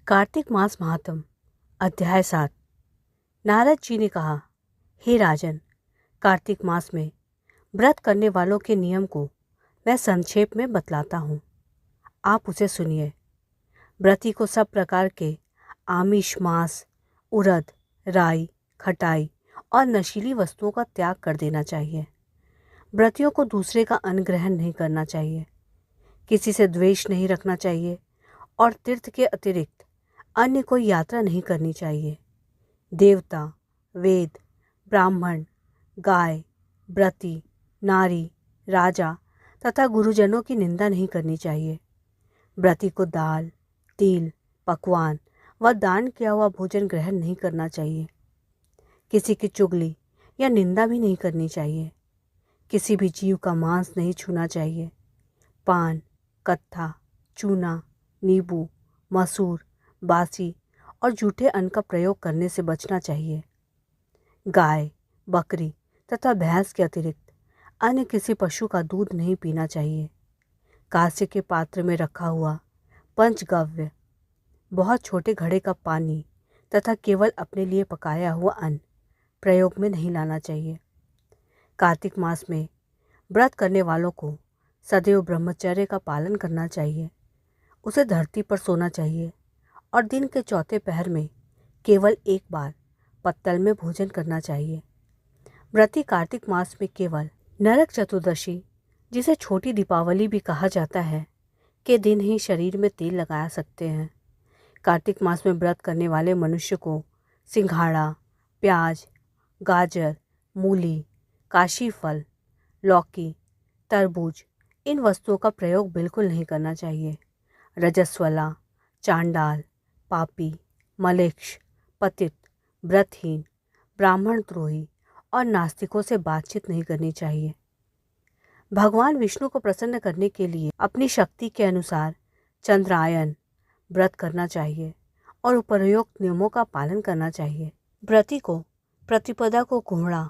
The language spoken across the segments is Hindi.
कार्तिक मास महात्म अध्याय 7। नारद जी ने कहा, हे राजन, कार्तिक मास में व्रत करने वालों के नियम को मैं संक्षेप में बतलाता हूँ। आप उसे सुनिए। व्रती को सब प्रकार के आमिष, मांस, उड़द, राई, खटाई और नशीली वस्तुओं का त्याग कर देना चाहिए। व्रतियों को दूसरे का अन्न ग्रहण नहीं करना चाहिए, किसी से द्वेष नहीं रखना चाहिए और तीर्थ के अतिरिक्त अन्य कोई यात्रा नहीं करनी चाहिए। देवता, वेद, ब्राह्मण, गाय, व्रती, नारी, राजा तथा गुरुजनों की निंदा नहीं करनी चाहिए। व्रती को दाल, तिल, पकवान व दान किया हुआ भोजन ग्रहण नहीं करना चाहिए। किसी की चुगली या निंदा भी नहीं करनी चाहिए। किसी भी जीव का मांस नहीं छूना चाहिए। पान, कत्था, चूना, नींबू, मसूर, बासी और जूठे अन्न का प्रयोग करने से बचना चाहिए। गाय, बकरी तथा भैंस के अतिरिक्त अन्य किसी पशु का दूध नहीं पीना चाहिए। कांस्य के पात्र में रखा हुआ पंचगव्य, बहुत छोटे घड़े का पानी तथा केवल अपने लिए पकाया हुआ अन्न प्रयोग में नहीं लाना चाहिए। कार्तिक मास में व्रत करने वालों को सदैव ब्रह्मचर्य का पालन करना चाहिए। उसे धरती पर सोना चाहिए और दिन के चौथे पहर में केवल एक बार पत्तल में भोजन करना चाहिए। व्रती कार्तिक मास में केवल नरक चतुर्दशी, जिसे छोटी दीपावली भी कहा जाता है, के दिन ही शरीर में तेल लगा सकते हैं। कार्तिक मास में व्रत करने वाले मनुष्य को सिंघाड़ा, प्याज, गाजर, मूली, काशी फल, लौकी, तरबूज इन वस्तुओं का प्रयोग बिल्कुल नहीं करना चाहिए। रजस्वला, चांडाल, पापी, मलेच्छ, पतित, व्रतहीन, ब्राह्मण द्रोही और नास्तिकों से बातचीत नहीं करनी चाहिए। भगवान विष्णु को प्रसन्न करने के लिए अपनी शक्ति के अनुसार चंद्रायन व्रत करना चाहिए और उपर्युक्त नियमों का पालन करना चाहिए। व्रती को प्रतिपदा को कोहड़ा,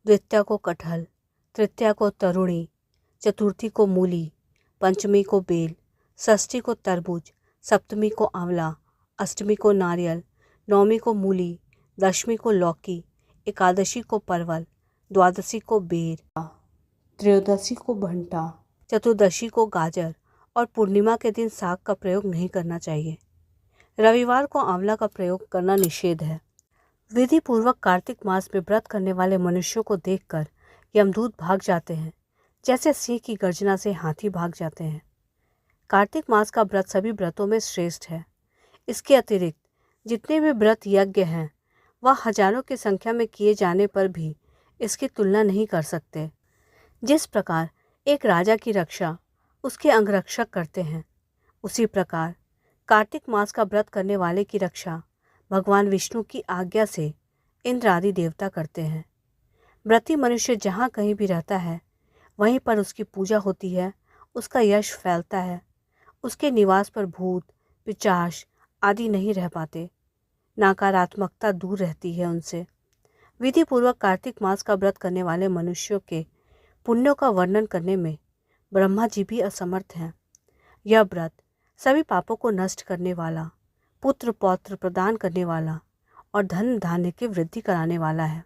द्वितीया को कटहल, तृतीया को तरुणी, चतुर्थी को मूली, पंचमी को बेल, षष्ठी को तरबूज, सप्तमी को आंवला, अष्टमी को नारियल, नवमी को मूली, दशमी को लौकी, एकादशी को परवल, द्वादशी को बेर, त्रयोदशी को भंटा, चतुर्दशी को गाजर और पूर्णिमा के दिन साग का प्रयोग नहीं करना चाहिए। रविवार को आंवला का प्रयोग करना निषेध है। विधि पूर्वक कार्तिक मास में व्रत करने वाले मनुष्यों को देखकर यमदूत भाग जाते हैं, जैसे सिंह की गर्जना से हाथी भाग जाते हैं। कार्तिक मास का व्रत सभी व्रतों में श्रेष्ठ है। इसके अतिरिक्त जितने भी व्रत यज्ञ हैं, वह हजारों की संख्या में किए जाने पर भी इसकी तुलना नहीं कर सकते। जिस प्रकार एक राजा की रक्षा उसके अंगरक्षक करते हैं, उसी प्रकार कार्तिक मास का व्रत करने वाले की रक्षा भगवान विष्णु की आज्ञा से इंद्र आदि देवता करते हैं। व्रती मनुष्य जहाँ कहीं भी रहता है, वहीं पर उसकी पूजा होती है, उसका यश फैलता है। उसके निवास पर भूत, पिशाच आदि नहीं रह पाते। नकारात्मकता दूर रहती है उनसे। विधि पूर्वक कार्तिक मास का व्रत करने वाले मनुष्यों के पुण्यों का वर्णन करने में ब्रह्मा जी भी असमर्थ हैं। यह व्रत सभी पापों को नष्ट करने वाला, पुत्र पौत्र प्रदान करने वाला और धन धान्य की वृद्धि कराने वाला है।